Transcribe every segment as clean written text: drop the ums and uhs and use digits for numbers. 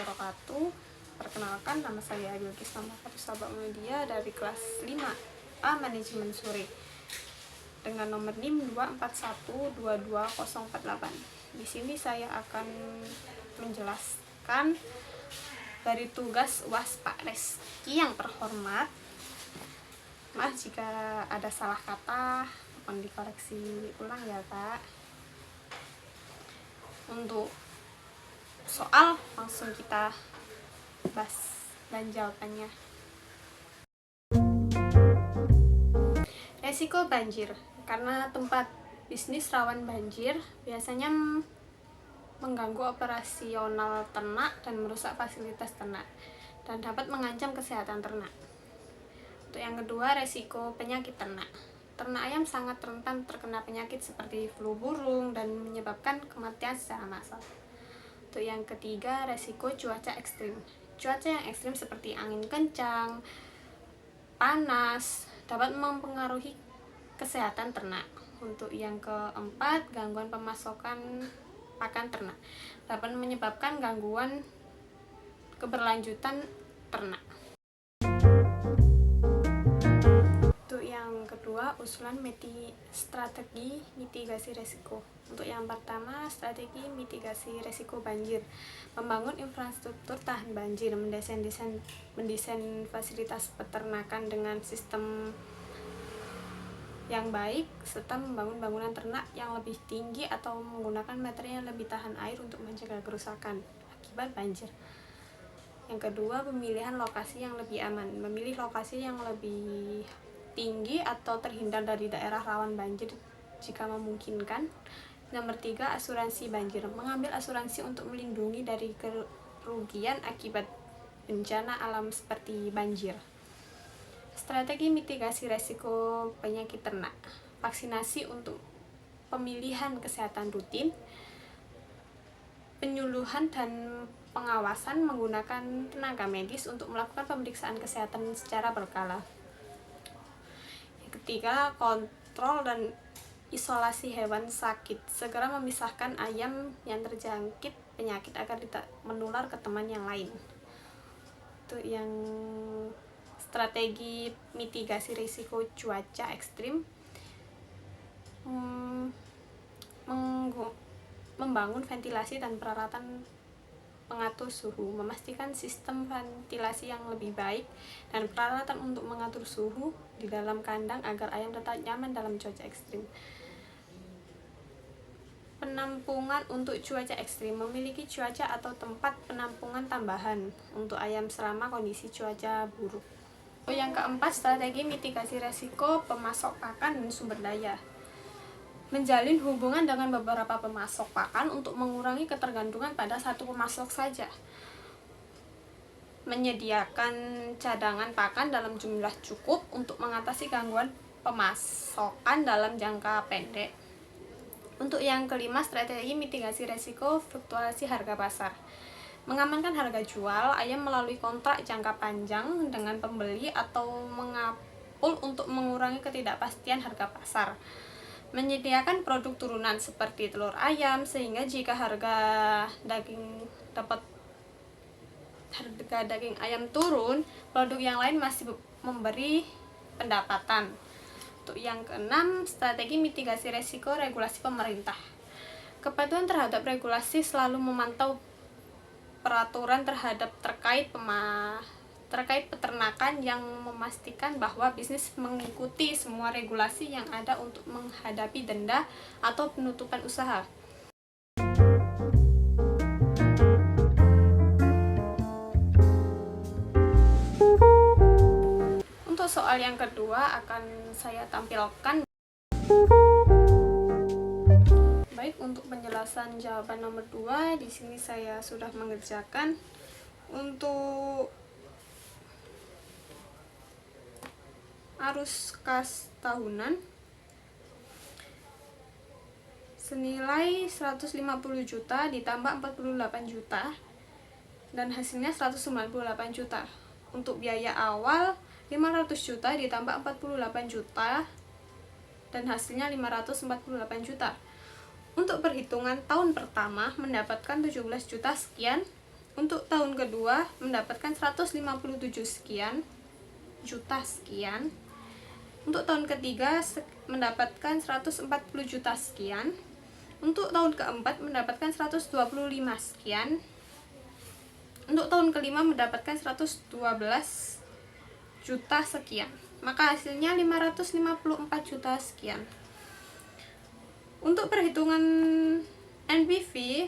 wabarakatuh. Perkenalkan, nama saya Bilqis Sahabat Media dari kelas 5A Manajemen Sore dengan nomor NIM 241220048. Di sini saya akan menjelaskan dari tugas UAS Pak Reski yang terhormat. Maaf jika ada salah kata, mohon dikoreksi ulang ya Kak. Untuk soal langsung kita bahas dan jawabannya. Resiko banjir. Karena tempat bisnis rawan banjir, biasanya mengganggu operasional ternak dan merusak fasilitas ternak dan dapat mengancam kesehatan ternak. Untuk yang kedua, resiko penyakit ternak. Ternak ayam sangat rentan terkena penyakit seperti flu burung dan menyebabkan kematian secara massal. Untuk yang ketiga, resiko cuaca ekstrim. Cuaca yang ekstrim seperti angin kencang, panas, dapat mempengaruhi kesehatan ternak. Untuk yang keempat, gangguan pemasokan pakan ternak dapat menyebabkan gangguan keberlanjutan ternak. Untuk yang kedua, usulan strategi mitigasi resiko. Untuk yang pertama, strategi mitigasi resiko banjir. Membangun infrastruktur tahan banjir, mendesain fasilitas peternakan dengan sistem yang baik, serta membangun bangunan ternak yang lebih tinggi atau menggunakan materi yang lebih tahan air untuk mencegah kerusakan akibat banjir. Yang kedua, pemilihan lokasi yang lebih aman. Memilih lokasi yang lebih tinggi atau terhindar dari daerah rawan banjir jika memungkinkan. Nomor 3, asuransi banjir. Mengambil asuransi untuk melindungi dari kerugian akibat bencana alam seperti banjir. Strategi mitigasi resiko penyakit ternak. Vaksinasi untuk pemilihan kesehatan rutin, penyuluhan dan pengawasan menggunakan tenaga medis untuk melakukan pemeriksaan kesehatan secara berkala. Yang ketiga, kontrol dan isolasi hewan sakit. Segera memisahkan ayam yang terjangkit penyakit agar tidak menular ke teman yang lain. Untuk yang strategi mitigasi risiko cuaca ekstrim, membangun ventilasi dan peralatan pengatur suhu, memastikan sistem ventilasi yang lebih baik dan peralatan untuk mengatur suhu di dalam kandang agar ayam tetap nyaman dalam cuaca ekstrim. Penampungan untuk cuaca ekstrim. Memiliki cuaca atau tempat penampungan tambahan untuk ayam selama kondisi cuaca buruk. Yang keempat, strategi mitigasi resiko pemasok pakan dan sumber daya. Menjalin hubungan dengan beberapa pemasok pakan untuk mengurangi ketergantungan pada satu pemasok saja. Menyediakan cadangan pakan dalam jumlah cukup untuk mengatasi gangguan pemasokan dalam jangka pendek. Untuk yang kelima, strategi mitigasi resiko fluktuasi harga pasar. Mengamankan harga jual ayam melalui kontrak jangka panjang dengan pembeli atau mengapul untuk mengurangi ketidakpastian harga pasar. Menyediakan produk turunan seperti telur ayam sehingga jika harga daging ayam turun, produk yang lain masih memberi pendapatan. Untuk yang keenam, strategi mitigasi resiko regulasi pemerintah. Kepatuhan terhadap regulasi, selalu memantau peraturan terkait peternakan yang memastikan bahwa bisnis mengikuti semua regulasi yang ada untuk menghadapi denda atau penutupan usaha. Untuk soal yang kedua akan saya tampilkan. Baik, untuk penjelasan jawaban nomor 2, di sini saya sudah mengerjakan. Untuk arus kas tahunan senilai 150 juta ditambah 48 juta dan hasilnya 198 juta. Untuk biaya awal 500 juta ditambah 48 juta dan hasilnya 548 juta. Untuk perhitungan tahun pertama mendapatkan 17 juta sekian. Untuk tahun kedua mendapatkan 157 sekian juta sekian. Untuk tahun ketiga mendapatkan 140 juta sekian. Untuk tahun keempat mendapatkan 125 sekian. Untuk tahun kelima mendapatkan 112 juta sekian. Maka hasilnya 554 juta sekian. Untuk perhitungan NPV,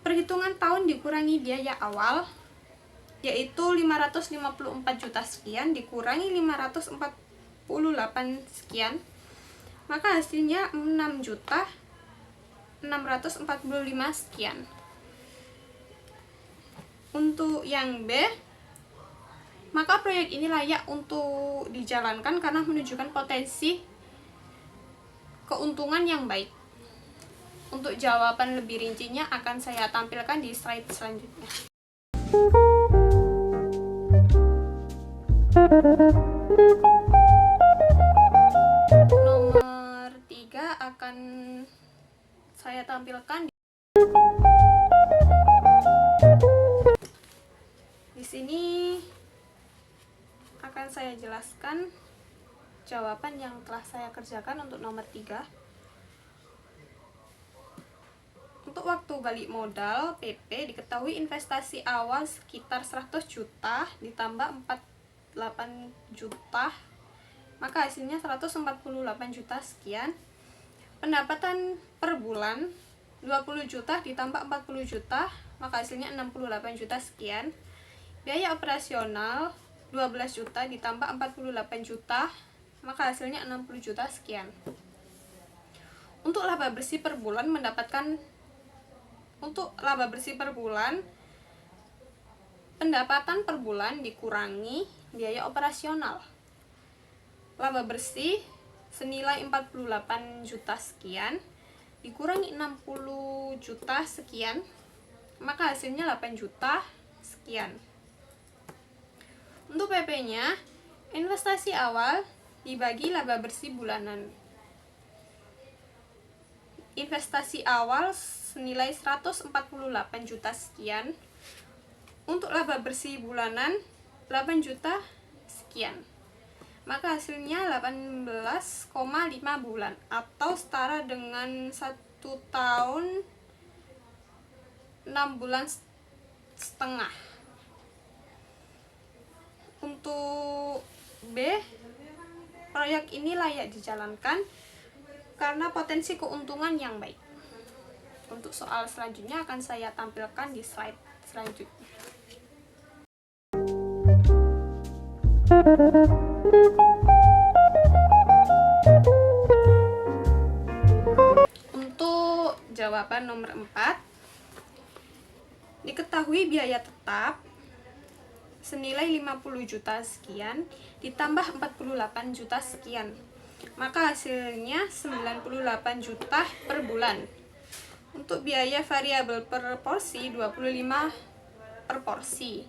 perhitungan tahun dikurangi biaya awal, yaitu 554 juta sekian dikurangi 548 sekian, maka hasilnya 6 juta 645 sekian. Untuk yang B, maka proyek ini layak untuk dijalankan karena menunjukkan potensi keuntungan yang baik. Untuk jawaban lebih rincinya akan saya tampilkan di slide selanjutnya. Nomor 3 akan saya tampilkan di sini. Akan saya jelaskan jawaban yang telah saya kerjakan untuk nomor 3. Untuk waktu balik modal PP diketahui investasi awal sekitar 100 juta ditambah 48 juta, maka hasilnya 148 juta sekian. Pendapatan per bulan 20 juta ditambah 40 juta, maka hasilnya 68 juta sekian. Biaya operasional 12 juta ditambah 48 juta, maka hasilnya 60 juta sekian. Untuk laba bersih per bulan pendapatan per bulan dikurangi biaya operasional. Laba bersih senilai 48 juta sekian dikurangi 60 juta sekian, maka hasilnya 8 juta sekian. Untuk PP-nya, investasi awal dibagi laba bersih bulanan. Investasi awal senilai 148 juta sekian. Untuk laba bersih bulanan 8 juta sekian. Maka hasilnya 18,5 bulan atau setara dengan 1 tahun 6 bulan setengah. Untuk B, proyek ini layak dijalankan karena potensi keuntungan yang baik. Untuk soal selanjutnya akan saya tampilkan di slide selanjutnya. Untuk jawaban nomor 4, diketahui biaya tetap senilai 50 juta sekian ditambah 48 juta sekian, maka hasilnya 98 juta per bulan. Untuk biaya variabel per porsi 25 per porsi.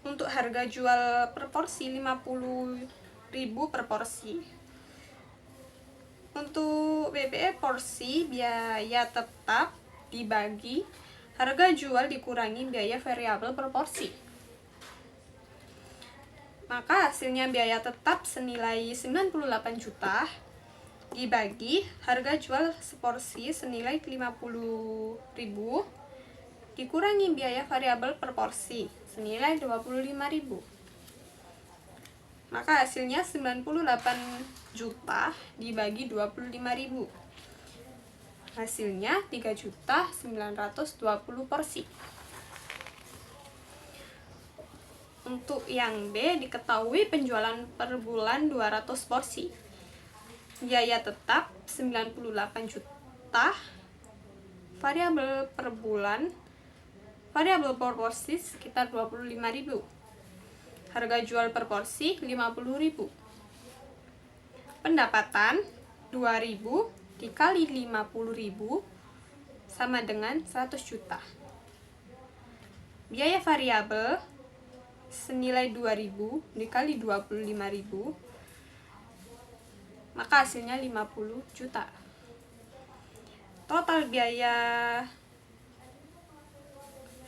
Untuk harga jual per porsi 50.000 per porsi. Untuk BBE porsi biaya tetap dibagi harga jual dikurangi biaya variabel per porsi, maka hasilnya biaya tetap senilai 98 juta dibagi harga jual seporsi senilai 50.000 dikurangi biaya variabel per porsi senilai 25.000, maka hasilnya 98 juta dibagi 25.000, hasilnya 3.920 porsi. Untuk yang B, diketahui penjualan per bulan 200 porsi. Biaya tetap 98 juta, variabel per bulan, variabel per porsi sekitar 25.000. Harga jual per porsi 50.000. Pendapatan 2.000 dikali 50.000 sama dengan 100 juta. Biaya variabel senilai 2.000 dikali 25.000, maka hasilnya 50 juta. Total biaya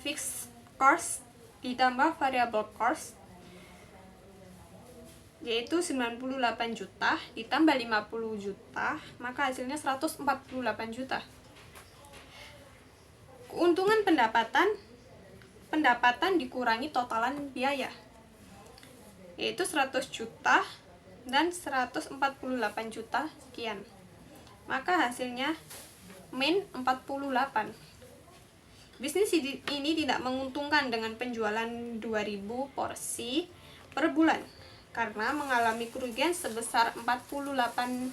fixed cost ditambah variable cost, yaitu 98 juta ditambah 50 juta, maka hasilnya 148 juta. Keuntungan pendapatan dikurangi totalan biaya, yaitu 100 juta dan 148 juta sekian, maka hasilnya min 48. Bisnis ini tidak menguntungkan dengan penjualan 2000 porsi per bulan karena mengalami kerugian sebesar 48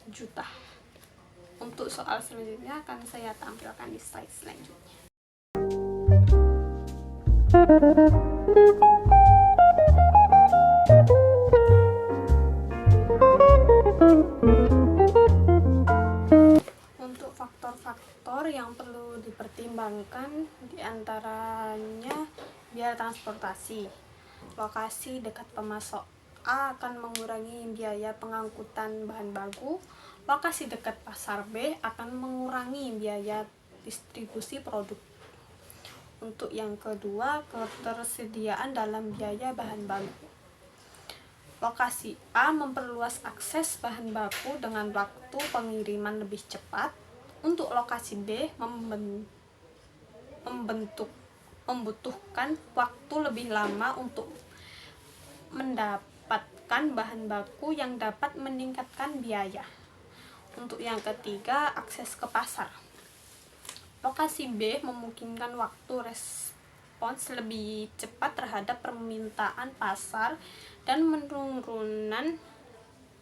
juta. Untuk soal selanjutnya akan saya tampilkan di slide selanjutnya. Untuk faktor-faktor yang perlu dipertimbangkan diantaranya biaya transportasi. Lokasi dekat pemasok A akan mengurangi biaya pengangkutan bahan baku. Lokasi dekat pasar B akan mengurangi biaya distribusi produk. Untuk yang kedua, ketersediaan dalam biaya bahan baku. Lokasi A memperluas akses bahan baku dengan waktu pengiriman lebih cepat. Untuk lokasi B membutuhkan waktu lebih lama untuk mendapatkan bahan baku yang dapat meningkatkan biaya. Untuk yang ketiga, akses ke pasar. Lokasi B memungkinkan waktu respons lebih cepat terhadap permintaan pasar dan penurunan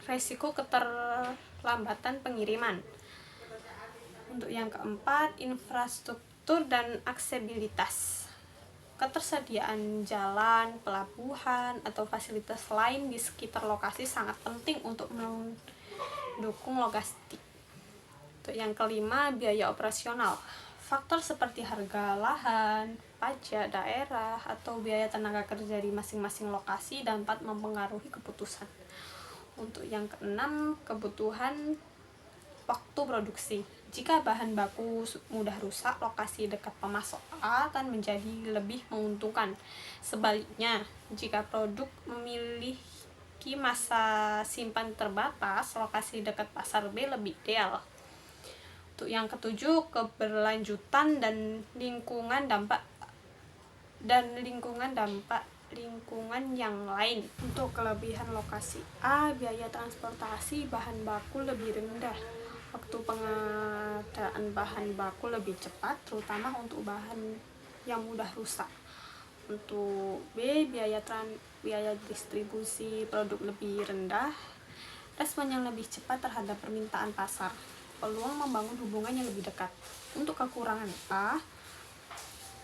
resiko keterlambatan pengiriman. Untuk yang keempat, infrastruktur dan aksesibilitas. Ketersediaan jalan, pelabuhan, atau fasilitas lain di sekitar lokasi sangat penting untuk mendukung logistik. Untuk yang kelima, biaya operasional. Faktor seperti harga lahan, pajak daerah, atau biaya tenaga kerja di masing-masing lokasi dapat mempengaruhi keputusan. Untuk yang keenam, kebutuhan waktu produksi. Jika bahan baku mudah rusak, lokasi dekat pemasok A akan menjadi lebih menguntungkan. Sebaliknya, jika produk memiliki masa simpan terbatas, lokasi dekat pasar B lebih ideal. Untuk yang ketujuh, keberlanjutan dan lingkungan yang lain. Untuk kelebihan lokasi A, biaya transportasi bahan baku lebih rendah. Waktu pengadaan bahan baku lebih cepat, terutama untuk bahan yang mudah rusak. Untuk B, biaya distribusi produk lebih rendah, respon yang lebih cepat terhadap permintaan pasar, peluang membangun hubungan yang lebih dekat. Untuk kekurangan A,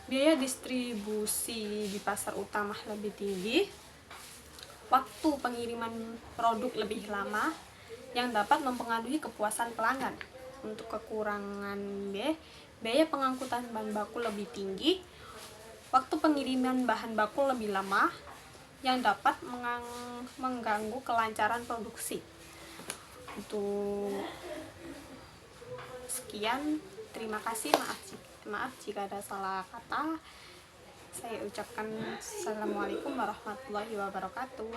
biaya distribusi di pasar utama lebih tinggi, waktu pengiriman produk lebih lama, yang dapat mempengaruhi kepuasan pelanggan. Untuk kekurangan B, biaya pengangkutan bahan baku lebih tinggi, waktu pengiriman bahan baku lebih lama, yang dapat mengganggu kelancaran produksi. Untuk sekian, terima kasih. Maaf jika ada salah kata. Saya ucapkan assalamualaikum warahmatullahi wabarakatuh.